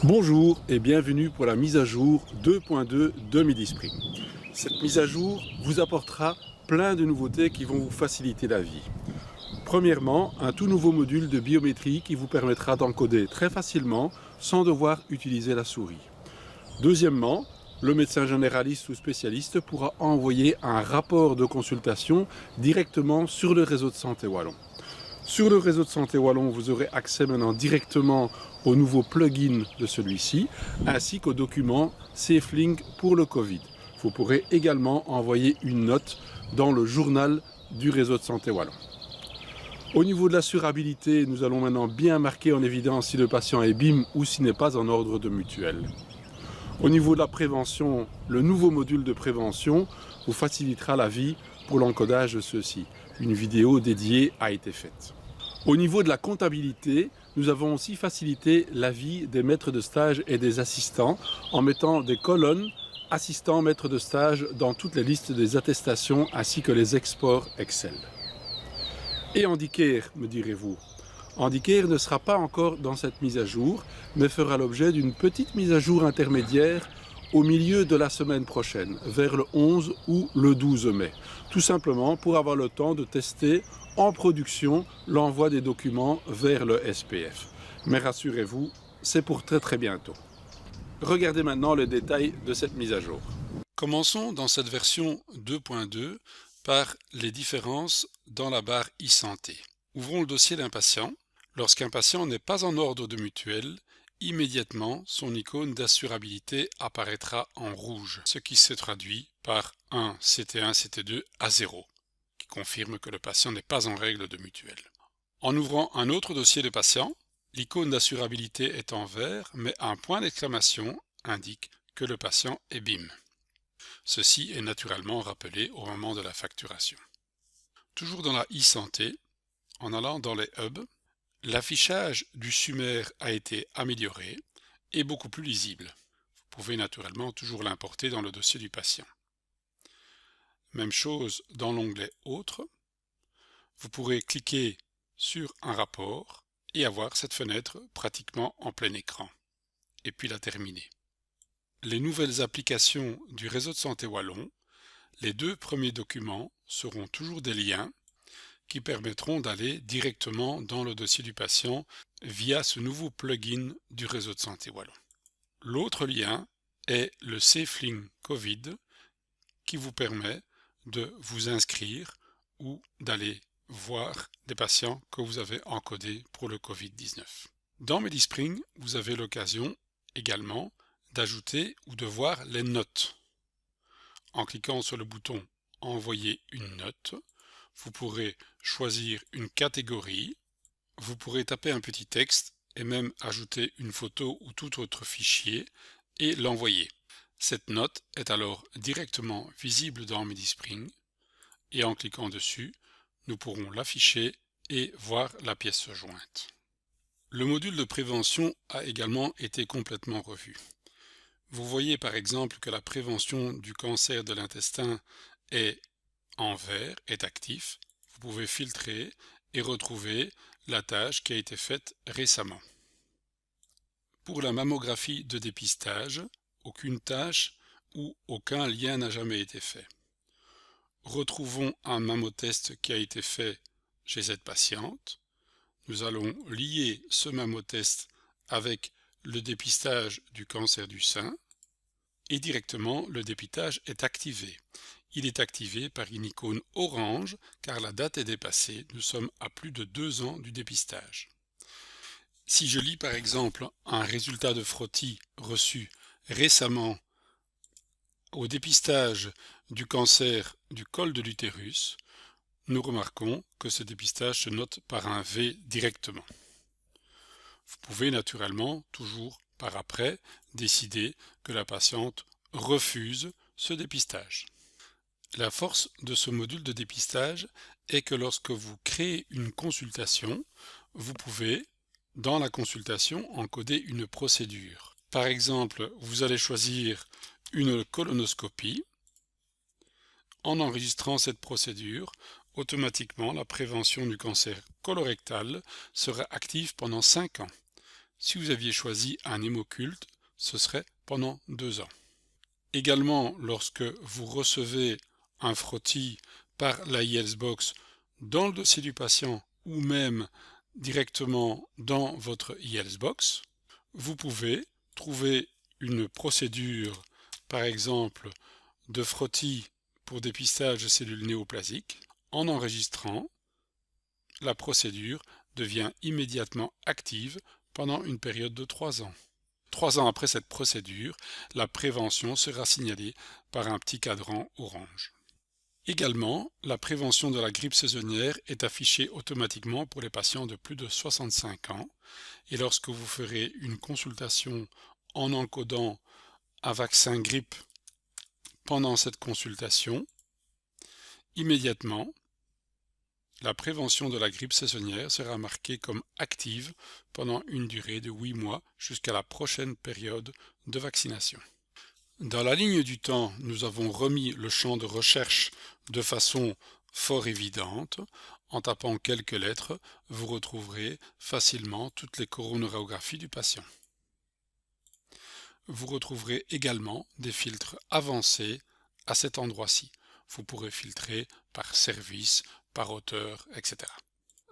Bonjour et bienvenue pour la mise à jour 2.2 de MidiSpring. Cette mise à jour vous apportera plein de nouveautés qui vont vous faciliter la vie. Premièrement, un tout nouveau module de biométrie qui vous permettra d'encoder très facilement sans devoir utiliser la souris. Deuxièmement, le médecin généraliste ou spécialiste pourra envoyer un rapport de consultation directement sur le réseau de santé wallon. Sur le réseau de santé wallon, vous aurez accès maintenant directement au nouveau plugin de celui-ci, ainsi qu'au document SafeLink pour le Covid. Vous pourrez également envoyer une note dans le journal du réseau de santé wallon. Au niveau de l'assurabilité, nous allons maintenant bien marquer en évidence si le patient est BIM ou s'il n'est pas en ordre de mutuelle. Au niveau de la prévention, le nouveau module de prévention vous facilitera la vie pour l'encodage de ceux-ci. Une vidéo dédiée a été faite. Au niveau de la comptabilité, nous avons aussi facilité la vie des maîtres de stage et des assistants en mettant des colonnes assistants maîtres de stage dans toutes les listes des attestations ainsi que les exports Excel. Et Handicare, me direz-vous? Handicare ne sera pas encore dans cette mise à jour, mais fera l'objet d'une petite mise à jour intermédiaire au milieu de la semaine prochaine, vers le 11 ou le 12 mai. Tout simplement pour avoir le temps de tester en production l'envoi des documents vers le SPF. Mais rassurez-vous, c'est pour très bientôt. Regardez maintenant les détails de cette mise à jour. Commençons dans cette version 2.2 par les différences dans la barre e-santé. Ouvrons le dossier d'un patient. Lorsqu'un patient n'est pas en ordre de mutuelle, immédiatement son icône d'assurabilité apparaîtra en rouge, ce qui se traduit par un CT1, CT2 à 0, qui confirme que le patient n'est pas en règle de mutuelle. En ouvrant un autre dossier de patient, l'icône d'assurabilité est en vert, mais un point d'exclamation indique que le patient est BIM. Ceci est naturellement rappelé au moment de la facturation. Toujours dans la e-santé, en allant dans les hubs, l'affichage du SUMER a été amélioré et beaucoup plus lisible. Vous pouvez naturellement toujours l'importer dans le dossier du patient. Même chose dans l'onglet Autres. Vous pourrez cliquer sur un rapport et avoir cette fenêtre pratiquement en plein écran. Et puis la terminer. Les nouvelles applications du réseau de santé wallon, les deux premiers documents seront toujours des liens qui permettront d'aller directement dans le dossier du patient via ce nouveau plugin du réseau de santé wallon. L'autre lien est le SafeLink Covid qui vous permet de vous inscrire ou d'aller voir des patients que vous avez encodés pour le Covid-19. Dans MediSpring, vous avez l'occasion également d'ajouter ou de voir les notes. En cliquant sur le bouton « Envoyer une note », vous pourrez choisir une catégorie, vous pourrez taper un petit texte et même ajouter une photo ou tout autre fichier et l'envoyer. Cette note est alors directement visible dans MediSpring et en cliquant dessus, nous pourrons l'afficher et voir la pièce jointe. Le module de prévention a également été complètement revu. Vous voyez par exemple que la prévention du cancer de l'intestin est en vert, est actif. Vous pouvez filtrer et retrouver la tâche qui a été faite récemment. Pour la mammographie de dépistage, aucune tâche ou aucun lien n'a jamais été fait. Retrouvons un mammotest qui a été fait chez cette patiente. Nous allons lier ce mammotest avec le dépistage du cancer du sein et directement le dépistage est activé. Il est activé par une icône orange car la date est dépassée. Nous sommes à plus de 2 ans du dépistage. Si je lis par exemple un résultat de frottis reçu récemment au dépistage du cancer du col de l'utérus, nous remarquons que ce dépistage se note par un V directement. Vous pouvez naturellement toujours par après décider que la patiente refuse ce dépistage. La force de ce module de dépistage est que lorsque vous créez une consultation, vous pouvez, dans la consultation, encoder une procédure. Par exemple, vous allez choisir une colonoscopie. En enregistrant cette procédure, automatiquement la prévention du cancer colorectal sera active pendant 5 ans. Si vous aviez choisi un hémoculte, ce serait pendant 2 ans. Également, lorsque vous recevez un frottis par la IELTS-Box dans le dossier du patient ou même directement dans votre IELTS-Box, vous pouvez trouver une procédure, par exemple, de frottis pour dépistage de cellules néoplasiques. En enregistrant, la procédure devient immédiatement active pendant une période de 3 ans. 3 ans après cette procédure, la prévention sera signalée par un petit cadran orange. Également, la prévention de la grippe saisonnière est affichée automatiquement pour les patients de plus de 65 ans et lorsque vous ferez une consultation en encodant un vaccin grippe pendant cette consultation, immédiatement, la prévention de la grippe saisonnière sera marquée comme active pendant une durée de 8 mois jusqu'à la prochaine période de vaccination. Dans la ligne du temps, nous avons remis le champ de recherche de façon fort évidente. En tapant quelques lettres, vous retrouverez facilement toutes les coronarographies du patient. Vous retrouverez également des filtres avancés à cet endroit-ci. Vous pourrez filtrer par service, par auteur, etc.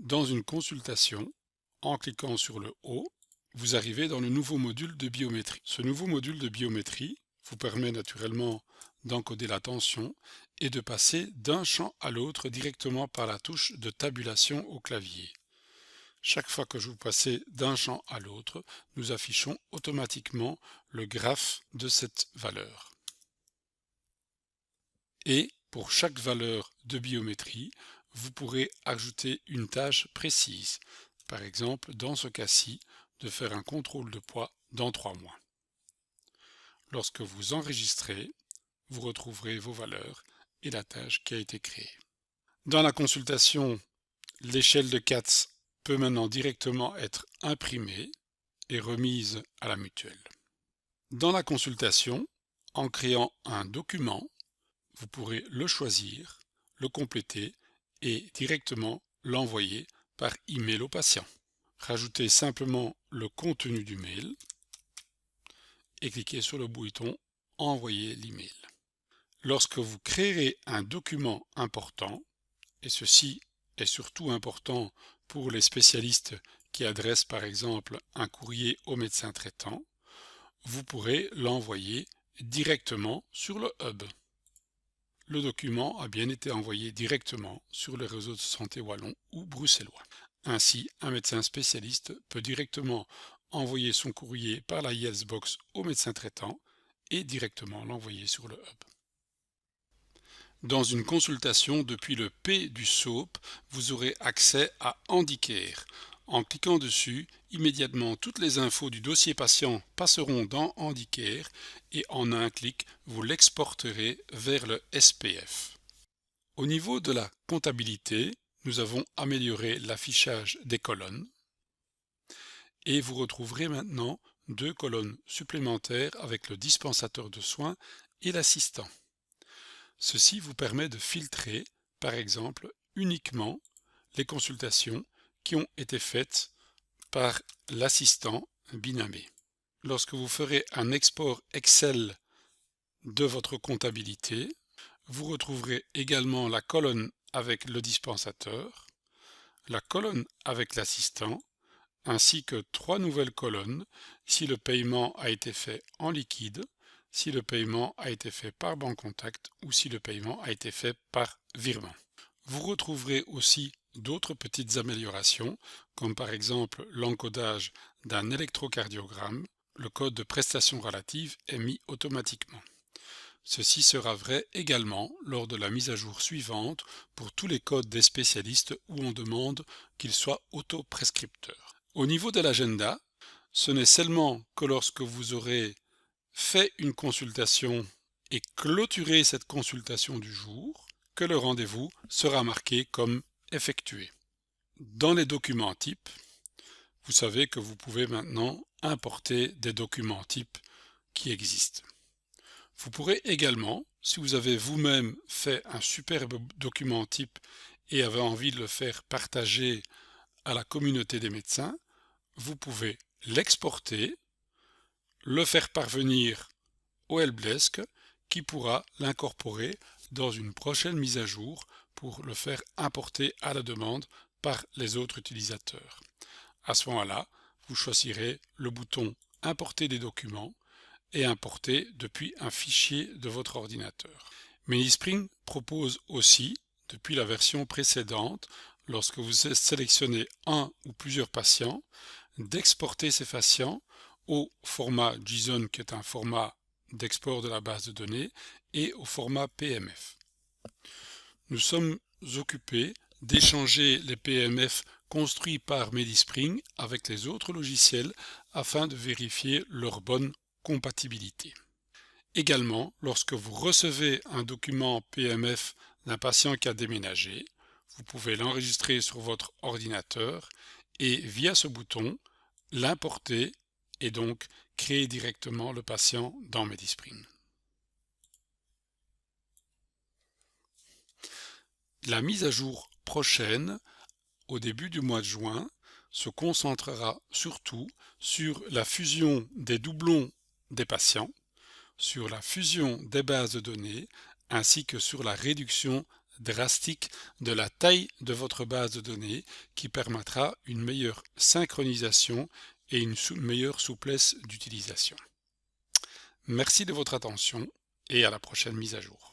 Dans une consultation, en cliquant sur le haut, vous arrivez dans le nouveau module de biométrie. Ce nouveau module de biométrie vous permet naturellement d'encoder la tension et de passer d'un champ à l'autre directement par la touche de tabulation au clavier. Chaque fois que vous passez d'un champ à l'autre, nous affichons automatiquement le graphe de cette valeur. Et pour chaque valeur de biométrie, vous pourrez ajouter une tâche précise. Par exemple, dans ce cas-ci, de faire un contrôle de poids dans 3 mois. Lorsque vous enregistrez, vous retrouverez vos valeurs et la tâche qui a été créée. Dans la consultation, l'échelle de Katz peut maintenant directement être imprimée et remise à la mutuelle. Dans la consultation, en créant un document, vous pourrez le choisir, le compléter et directement l'envoyer par email au patient. Rajoutez simplement le contenu du mail et cliquez sur le bouton « Envoyer l'email ». Lorsque vous créerez un document important, et ceci est surtout important pour les spécialistes qui adressent par exemple un courrier au médecin traitant, vous pourrez l'envoyer directement sur le hub. Le document a bien été envoyé directement sur les réseaux de santé wallons ou bruxellois. Ainsi, un médecin spécialiste peut directement envoyer son courrier par la IELTS-Box au médecin traitant et directement l'envoyer sur le hub. Dans une consultation depuis le P du SOAP, vous aurez accès à Handicare. En cliquant dessus, immédiatement toutes les infos du dossier patient passeront dans Handicare et en un clic, vous l'exporterez vers le SPF. Au niveau de la comptabilité, nous avons amélioré l'affichage des colonnes et vous retrouverez maintenant 2 colonnes supplémentaires avec le dispensateur de soins et l'assistant. Ceci vous permet de filtrer, par exemple, uniquement les consultations qui ont été faites par l'assistant Binamé. Lorsque vous ferez un export Excel de votre comptabilité, vous retrouverez également la colonne avec le dispensateur, la colonne avec l'assistant, ainsi que 3 nouvelles colonnes si le paiement a été fait en liquide, si le paiement a été fait par Bancontact ou si le paiement a été fait par virement. Vous retrouverez aussi d'autres petites améliorations, comme par exemple l'encodage d'un électrocardiogramme. Le code de prestation relative est mis automatiquement. Ceci sera vrai également lors de la mise à jour suivante pour tous les codes des spécialistes où on demande qu'ils soient autoprescripteurs. Au niveau de l'agenda, ce n'est seulement que lorsque vous aurez fait une consultation et clôturé cette consultation du jour que le rendez-vous sera marqué comme effectué. Dans les documents types, vous savez que vous pouvez maintenant importer des documents types qui existent. Vous pourrez également, si vous avez vous-même fait un superbe document type et avez envie de le faire partager à la communauté des médecins, vous pouvez l'exporter, le faire parvenir au helpdesk qui pourra l'incorporer dans une prochaine mise à jour pour le faire importer à la demande par les autres utilisateurs. À ce moment-là, vous choisirez le bouton Importer des documents et importer depuis un fichier de votre ordinateur. Minispring propose aussi, depuis la version précédente, lorsque vous sélectionnez un ou plusieurs patients, d'exporter ces patients au format JSON qui est un format d'export de la base de données et au format PMF. Nous sommes occupés d'échanger les PMF construits par Minispring avec les autres logiciels afin de vérifier leur bonne compatibilité. Également, lorsque vous recevez un document PMF d'un patient qui a déménagé, vous pouvez l'enregistrer sur votre ordinateur et via ce bouton, l'importer et donc créer directement le patient dans Minispring. La mise à jour prochaine, au début du mois de juin, se concentrera surtout sur la fusion des doublons des patients, sur la fusion des bases de données, ainsi que sur la réduction drastique de la taille de votre base de données qui permettra une meilleure synchronisation et une meilleure souplesse d'utilisation. Merci de votre attention et à la prochaine mise à jour.